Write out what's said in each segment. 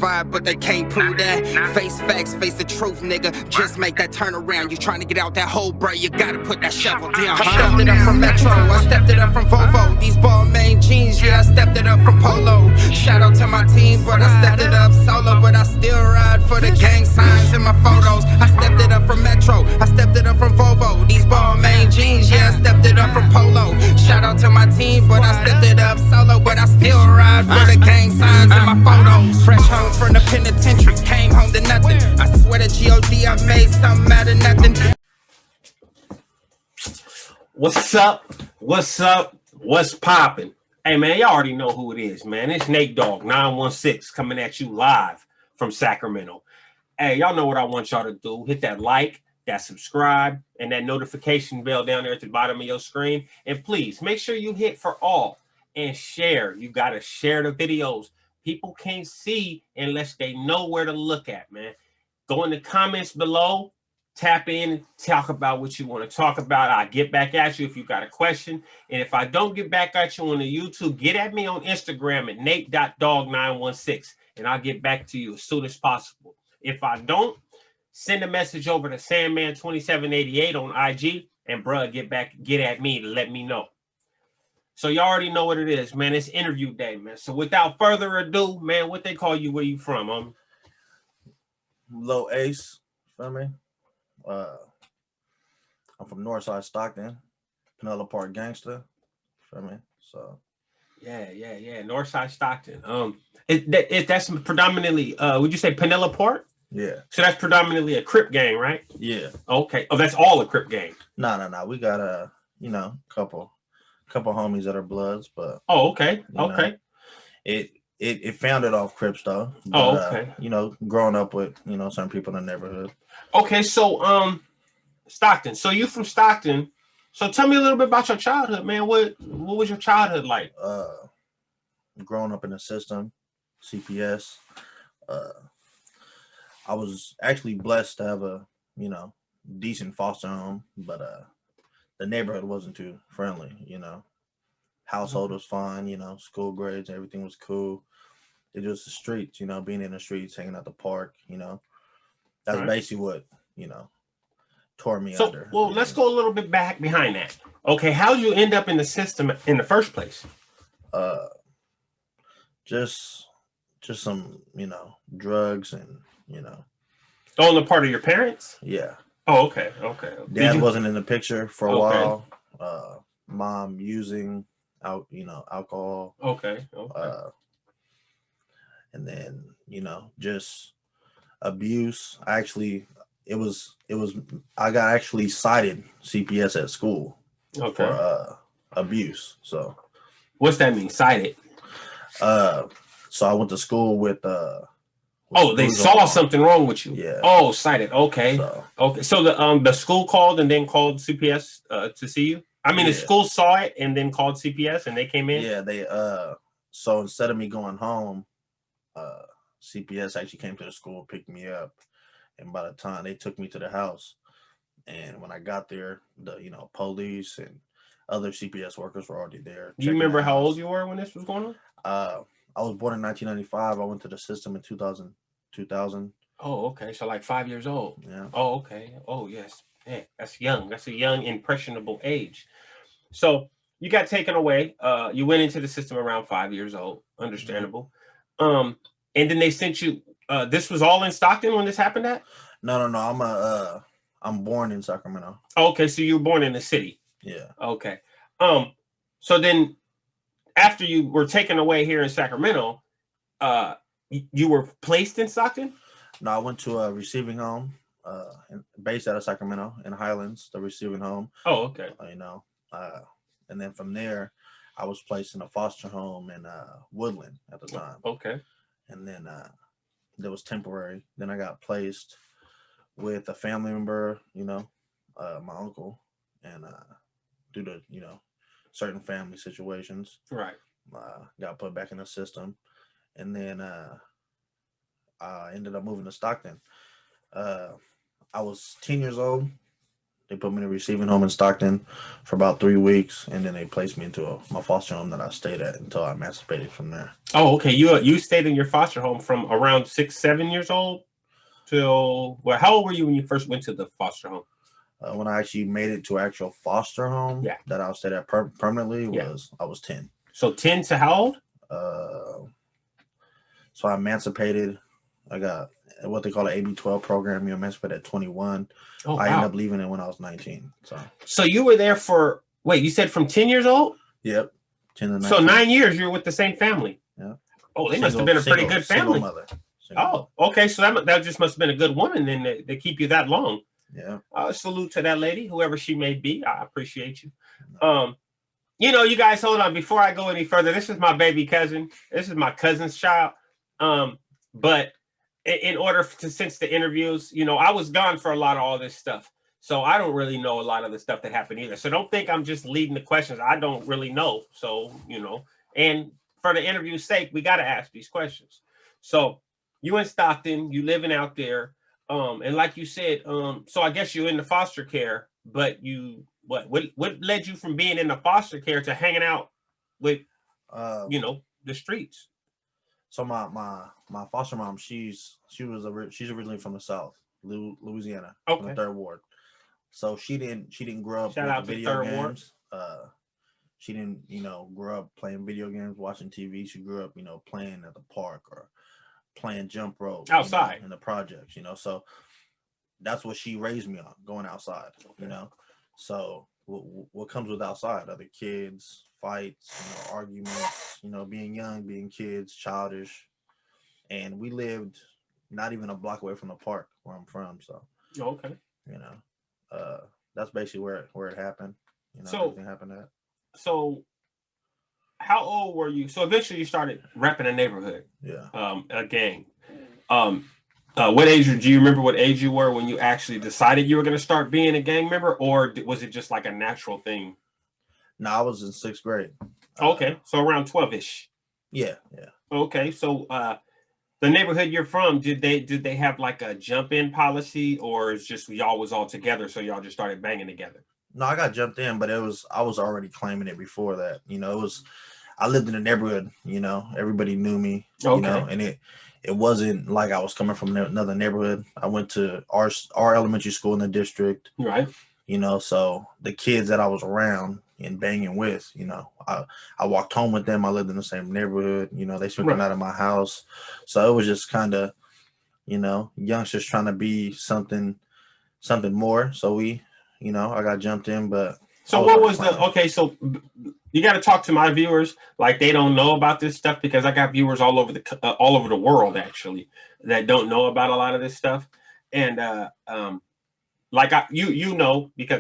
survive, but they can't prove that. Face facts, face the truth, nigga. Just make that turn around. You trying to get out that hole, bro, you gotta put that shovel down. I stepped it up from Metro, I stepped it up from Volvo. These ball main jeans, yeah, I stepped it up from Polo. Shout out to my team, but I stepped it up solo. But I still ride for the gang signs in my photos. I stepped it up from Metro, I stepped it up from Volvo. These ball main jeans, yeah, I stepped it up from Polo. Shout out to my team, but I stepped it up solo. But I still ride for the gang signs in my photos. Fresh home from the penitentiary, came home to nothing. I swear to G.O.D. I made something out of nothing. What's up? What's up? What's popping? Hey, man, y'all already know who it is, man. It's NateDoggSac916 coming at you live from Sacramento. Hey, y'all know what I want y'all to do. Hit that like, that subscribe, and that notification bell down there at the bottom of your screen. And please, make sure you hit for all and share. You got to share the videos. People can't see unless they know where to look at, man. Go in the comments below. Tap in, talk about what you want to talk about. I'll get back at you if you got a question. And if I don't get back at you on the YouTube, get at me on Instagram at Nate.Dog916, and I'll get back to you as soon as possible. If I don't, send a message over to Sandman2788 on IG, and bruh, get at me to let me know. So you already know what it is, man. It's interview day, man. So without further ado, man, what they call you? Where you from? Low Ace, feel me? I'm from Northside Stockton, Pinella Park gangster, feel me? So yeah, Northside Stockton. That's predominantly would you say Pinella Park? Yeah. So that's predominantly a Crip gang, right? Yeah. Okay. Oh, that's all a Crip gang. No. We got a couple homies that are Bloods, but oh, okay. Okay. It founded off Crips though. But, oh, okay. Growing up with certain people in the neighborhood. Okay, so Stockton. So you from Stockton. So tell me a little bit about your childhood, man. What was your childhood like? Growing up in the system, CPS. I was actually blessed to have a decent foster home, but the neighborhood wasn't too friendly. Household was fine. School grades, everything was cool. It was the streets. Being in the streets, hanging out the park. That's right. Basically what tore me under. Well, let's go a little bit back behind that. Okay, how did you end up in the system in the first place? Just some drugs and on the part of your parents? Yeah. Oh, okay. Dad wasn't in the picture for a while. Mom using alcohol. Okay. And then just abuse. I got actually cited CPS at school for abuse. So what's that mean, cited? So I went to school with they saw something wrong with you. Yeah. Oh, cited. Okay. So the school called and then called CPS to see you? I mean, the school saw it and then called CPS and they came in? Yeah, they so instead of me going home, CPS actually came to the school, picked me up, and by the time they took me to the house, and when I got there, the police and other CPS workers were already there. Do you remember how old you were when this was going on? I was born in 1995. I went to the system in 2000. Oh, okay. So like 5 years old. Yeah. Oh, okay. Oh, yes. Man, that's young. That's a young, impressionable age. So you got taken away. You went into the system around 5 years old. Understandable. And then they sent you. This was all in Stockton when this happened at? No. I'm born in Sacramento. Oh, okay. So you were born in the city. Yeah. Okay. So then after you were taken away here in Sacramento, you were placed in Stockton? No, I went to a receiving home, based out of Sacramento in Highlands, the receiving home. Oh, okay. And then from there, I was placed in a foster home in Woodland at the time. Okay. And then that was temporary. Then I got placed with a family member, my uncle, and due to certain family situations, right, got put back in the system, and then I ended up moving to Stockton. I was 10 years old. They put me in a receiving home in Stockton for about 3 weeks, and then they placed me into my foster home that I stayed at until I emancipated from there. Oh, okay. You stayed in your foster home from around 6, 7 years old till how old were you when you first went to the foster home? When I actually made it to actual foster home that I stayed at permanently I was 10. So 10 to how old? So I emancipated. I got what they call an AB-12 program. You emancipate at 21. Oh, I ended up leaving it when I was 19. So you were there for you said from 10 years old? Yep. 10 to 19. So 9 years you were with the same family. Yeah. Oh, they must have been a pretty good family. Mother. Okay. So that just must have been a good woman then to keep you that long. Yeah. Salute to that lady, whoever she may be. I appreciate you. You guys, hold on. Before I go any further, this is my baby cousin. This is my cousin's child. But in order since the interviews, I was gone for a lot of all this stuff. So I don't really know a lot of the stuff that happened either. So don't think I'm just leading the questions. I don't really know. So, and for the interview's sake, we got to ask these questions. So you in Stockton, you living out there. And like you said, so I guess you're in the foster care, but what led you from being in the foster care to hanging out with, the streets? So my foster mom, she's originally from the South, Louisiana, from the 3rd Ward. So she didn't grow up with video games. She didn't, grow up playing video games, watching TV. She grew up, playing at the park or playing jump rope outside in the projects. So that's what she raised me on, going outside. So what comes with outside? Other kids, fights, arguments, being young, being kids, childish. And we lived not even a block away from the park where I'm from. So, that's basically where it happened. Everything happened at. So how old were you? So eventually you started repping a neighborhood. Yeah. A gang. What age do you remember what age you were when you actually decided you were going to start being a gang member, or was it just like a natural thing? No, I was in 6th grade. Okay. So around 12-ish. Yeah. Okay. So the neighborhood you're from, did they have like a jump-in policy, or it's just y'all was all together, so y'all just started banging together? No, I got jumped in, but I was already claiming it before that. I lived in a neighborhood, everybody knew me, and it wasn't like I was coming from another neighborhood. I went to our elementary school in the district. Right. So the kids that I was around and banging with, I walked home with them. I lived in the same neighborhood. They spent the night at my house. So it was just kind of, youngsters trying to be something more. So I got jumped in, but. So what was so you got to talk to my viewers like they don't know about this stuff, because I got viewers all over the world actually that don't know about a lot of this stuff. And because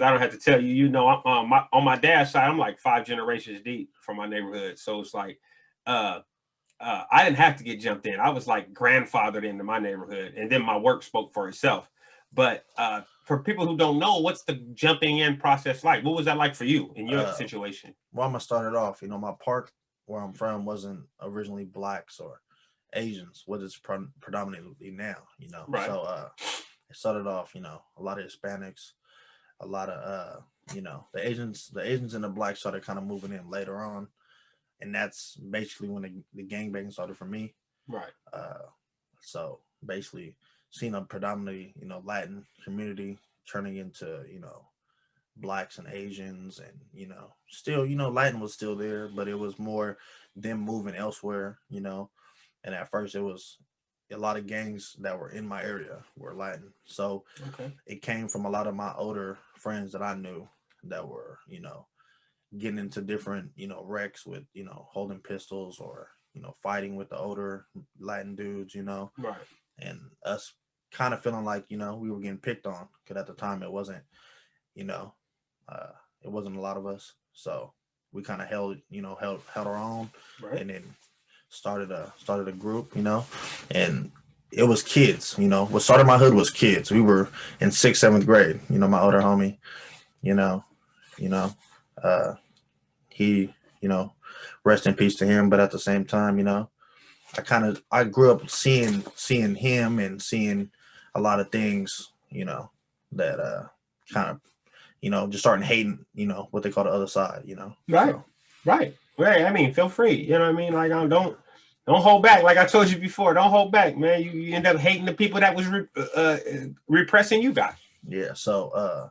I don't have to tell you, on my dad's side, I'm like 5 generations deep from my neighborhood. So it's like I didn't have to get jumped in. I was like grandfathered into my neighborhood, and then my work spoke for itself. But for people who don't know, what's the jumping in process like? What was that like for you in your situation? Well, I'm gonna start it off. My park where I'm from wasn't originally blacks or Asians, what is predominantly now. Right. So it started off, a lot of Hispanics, a lot of the Asians and the blacks started kind of moving in later on, and that's basically when the gangbanging started for me. Right. So basically, seeing a predominantly, Latin community turning into, blacks and Asians, and, still, Latin was still there, but it was more them moving elsewhere, and at first it was a lot of gangs that were in my area were Latin. So it came from a lot of my older friends that I knew that were, getting into different, wrecks with, holding pistols or, fighting with the older Latin dudes, Right. And us kind of feeling like, we were getting picked on, because at the time it wasn't, it wasn't a lot of us. So we kind of held our own, right. And then started a group, and it was kids, what started my hood was kids. We were in 6th, 7th grade, my older homie, he, rest in peace to him. But at the same time, I grew up seeing him and seeing a lot of things, that kind of you know, just starting hating, you know, what they call the other side, you know. Right. So, Right. I mean, feel free. You know what I mean? Like, don't hold back. Like I told you before, don't hold back, man. You end up hating the people that was repressing you guys. yeah. So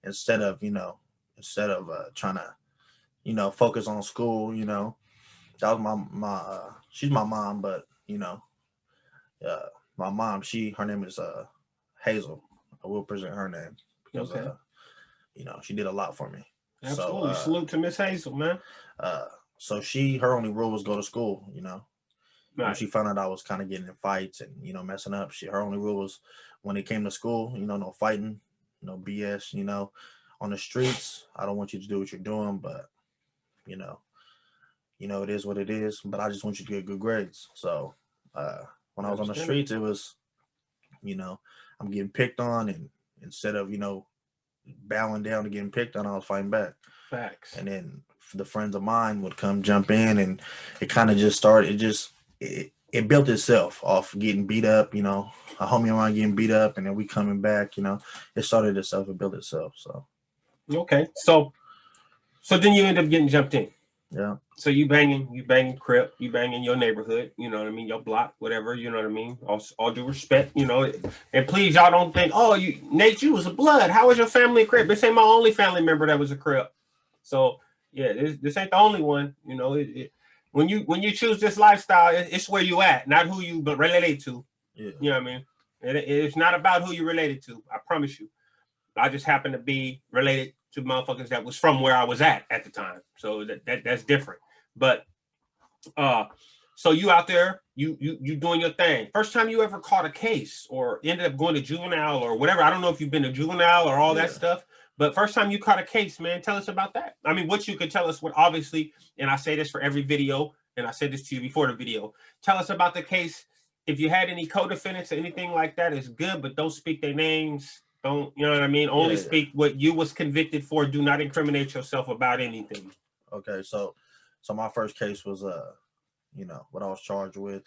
instead of trying to, you know, focus on school, you know, that was my she's my mom, but you know, my mom, her name is Hazel. I will present her name because you know, she did a lot for me. Absolutely. So Salute to Miss Hazel, man. So her only rule was go to school, you know. Right. When she found out I was kind of getting in fights and, you know, messing up, her only rule was when it came to school, you know, no fighting, no BS, you know, on the streets. I don't want you to do what you're doing, but you know, it is what it is. But I just want you to get good grades. So when I was on the streets, it was, you know, I'm getting picked on, and instead of, you know, bowing down to getting picked on, I was fighting back. Facts. And then the friends of mine would come jump in, and it kind of just started. It built itself off getting beat up, you know, a homie of mine getting beat up, and then we coming back, you know, it started itself, it built itself. So okay, so then you end up getting jumped in. Yeah. So you banging Crip, you banging your neighborhood, you know what I mean, your block, whatever, you know what I mean. All due respect, you know. And please, y'all don't think, oh, Nate, you was a blood. How was your family a Crip? This ain't my only family member that was a Crip. So yeah, this ain't the only one. You know, when you choose this lifestyle, it's where you at, not who you relate to. Yeah. You know what I mean? It's not about who you related to. I promise you. I just happen to be related to motherfuckers that was from where I was at the time. So that's different. But so you out there, you doing your thing. First time you ever caught a case or ended up going to juvenile or whatever. I don't know if you've been to juvenile or all that stuff, but first time you caught a case, man, tell us about that. I mean, what you could tell us, what obviously, and I say this for every video, and I said this to you before the video, tell us about the case. If you had any co-defendants or anything like that, is good, but don't speak their names. Don't, you know what I mean? Only speak what you was convicted for. Do not incriminate yourself about anything. Okay, so my first case was you know, what I was charged with,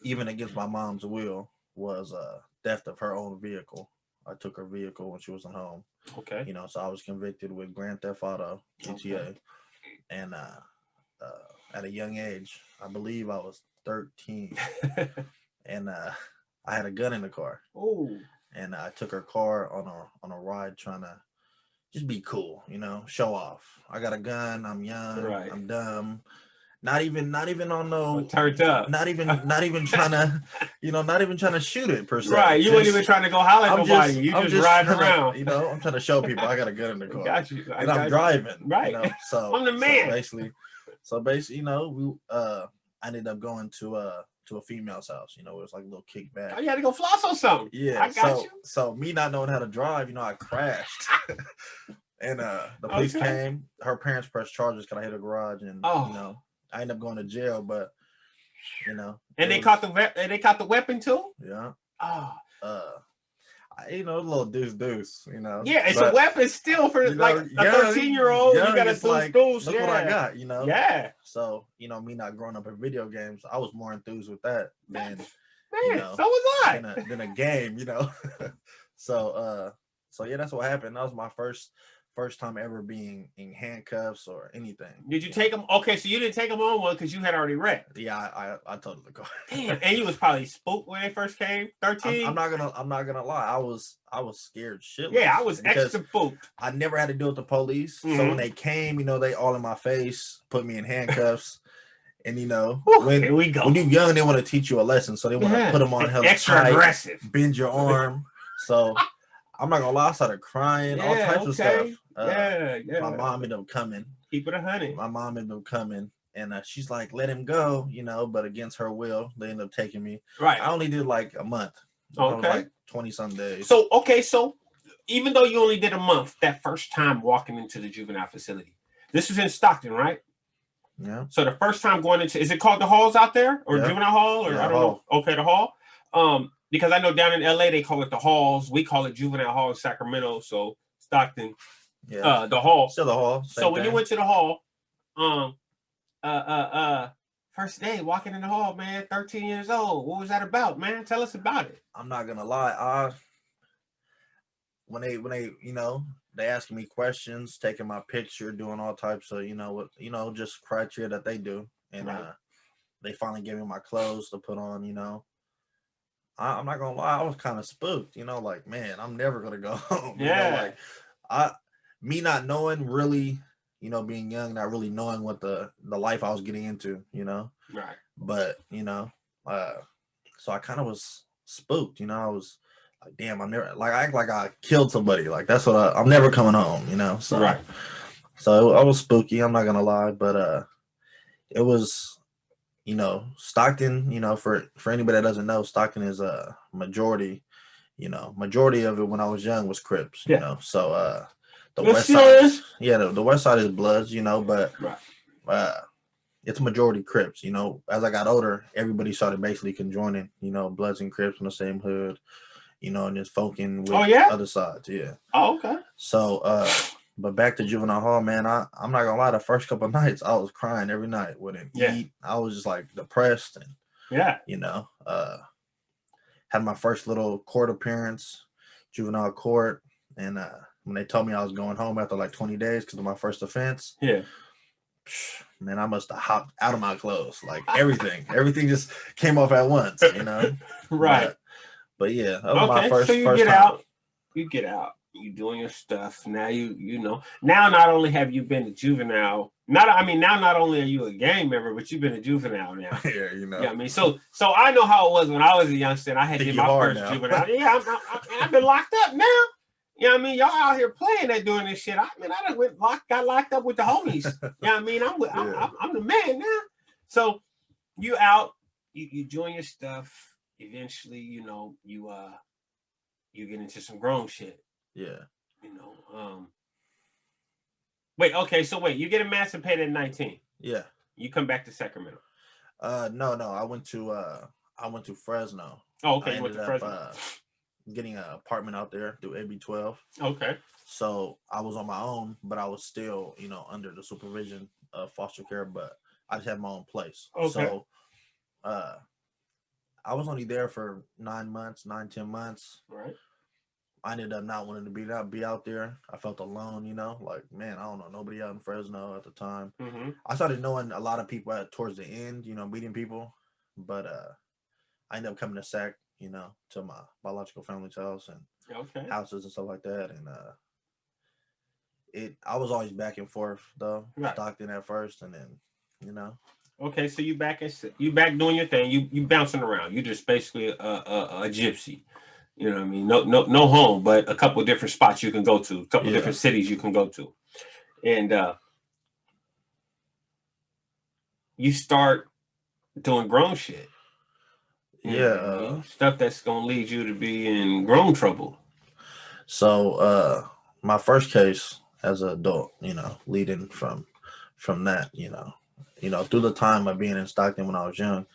even against my mom's will, was theft of her own vehicle. I took her vehicle when she wasn't home. Okay. You know, so I was convicted with grand theft auto, GTA, and at a young age, I believe I was 13, and I had a gun in the car. Oh. And I took her car on a ride, trying to just be cool, you know, show off. I got a gun. I'm young. Right. I'm dumb. Not even on no turned up. Not even trying to, you know, not even trying to shoot it per se. Right. You weren't even trying to go holler at nobody. You just riding around. You know, I'm trying to show people I got a gun in the car. Got you. And I'm driving. Right. You know, so I'm the man. So basically, you know, I ended up going to a female's house. You know, it was like a little kickback. Oh, you had to go floss or something. Yeah. I got you. So me not knowing how to drive, you know, I crashed. And the police came. Her parents pressed charges because I hit a garage, and you know, I ended up going to jail. But you know, and they caught the weapon too. Yeah. Oh. You know, a little deuce, you know. Yeah, it's a weapon still for, you know, like a 13-year-old. You got a deuce. Look what I got, you know. Yeah. So, you know, me not growing up in video games, I was more enthused with that than, you know, so was I. Than a game, you know. So yeah, that's what happened. That was my first time ever being in handcuffs or anything. Did you take them? Okay, so you didn't take them on one because you had already read. Yeah, I told the car. Damn, and you was probably spooked when they first came. 13. I'm not gonna lie. I was scared shitless. Yeah, I was extra spooked. I never had to deal with the police, so when they came, you know, they all in my face, put me in handcuffs. And you know, when you're young, they want to teach you a lesson, so they want to put them on hella extra tight, aggressive, bend your arm. So I'm not gonna lie, I started crying, all types of stuff. My mom ended up coming. Keep it 100. My mom ended up coming, and she's like, "Let him go," you know. But against her will, they ended up taking me. Right. I only did like a month. Okay. Like 20-some days. So even though you only did a month, that first time walking into the juvenile facility, this was in Stockton, right? Yeah. So the first time going into, is it called the halls out there or juvenile hall or I don't know? Okay, the hall. Because I know down in LA they call it the halls. We call it juvenile hall in Sacramento. So Stockton, the hall. Still the hall. So when you went to the hall, first day walking in the hall, man, 13 years old. What was that about, man? Tell us about it. I'm not gonna lie. When they, you know, they asking me questions, taking my picture, doing all types of, just criteria that they do. And they finally gave me my clothes to put on, I'm not gonna lie, I was kind of spooked, like, man, I'm never gonna go home. Yeah. Me not knowing really, being young, not really knowing what the life I was getting into, Right. But, so I kind of was spooked, I was like, damn, I'm never, like, I act like I killed somebody. Like, that's what I'm never coming home, So, right. So I was spooky, I'm not gonna lie, but it was, Stockton, for anybody that doesn't know, Stockton is a majority of it when I was young was Crips, So the west side, the west side is Bloods, but it's majority Crips, As I got older, everybody started basically conjoining, Bloods and Crips in the same hood, and just folking with other sides, Oh, okay. So but back to juvenile hall, man, I'm not gonna lie, the first couple of nights I was crying every night. Wouldn't eat. I was just like depressed and had my first little court appearance, juvenile court, and when they told me I was going home after like 20 days because of my first offense, man, I must have hopped out of my clothes, like everything just came off at once, Right. But yeah, that was my first. So you get out. You get out. You doing your stuff. Now now not only have you been a juvenile, now not only are you a gang member, but you've been a juvenile now. Yeah, Yeah, I mean, so I know how it was when I was a youngster and I had did my first juvenile. Yeah, I've been locked up now. You know what I mean? Y'all out here playing that doing this shit. I done got locked up with the homies. You know what I mean? I'm the man now. So you out, you doing your stuff. Eventually, you get into some grown shit. Yeah. Wait, you get emancipated at 19. Yeah. You come back to Sacramento. No, I went to Fresno. Oh, okay, you went to Fresno. Getting an apartment out there through AB 12. Okay. So I was on my own, but I was still, under the supervision of foster care, but I just had my own place. Okay. So I was only there for 10 months. Right. I ended up not wanting to be out there. I felt alone, like, man, I don't know nobody out in Fresno at the time. Mm-hmm. I started knowing a lot of people towards the end, meeting people, but I ended up coming to Sac, to my biological family's house and houses and stuff like that, and I was always back and forth though, Stockton at first, and then, Okay, so you back doing your thing. You bouncing around. You just basically a gypsy. You know what I mean? No home, but a couple of different spots you can go to, a couple of different cities you can go to. And you start doing grown shit. Stuff that's gonna lead you to be in grown trouble. So my first case as an adult, leading from that, through the time of being in Stockton when I was young,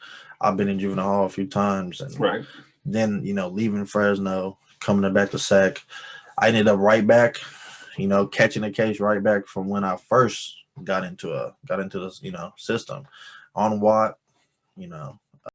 I've been in juvenile hall a few times, and then leaving Fresno, coming back to Sac, I ended up right back, catching a case right back from when I first got into this, system on Watt,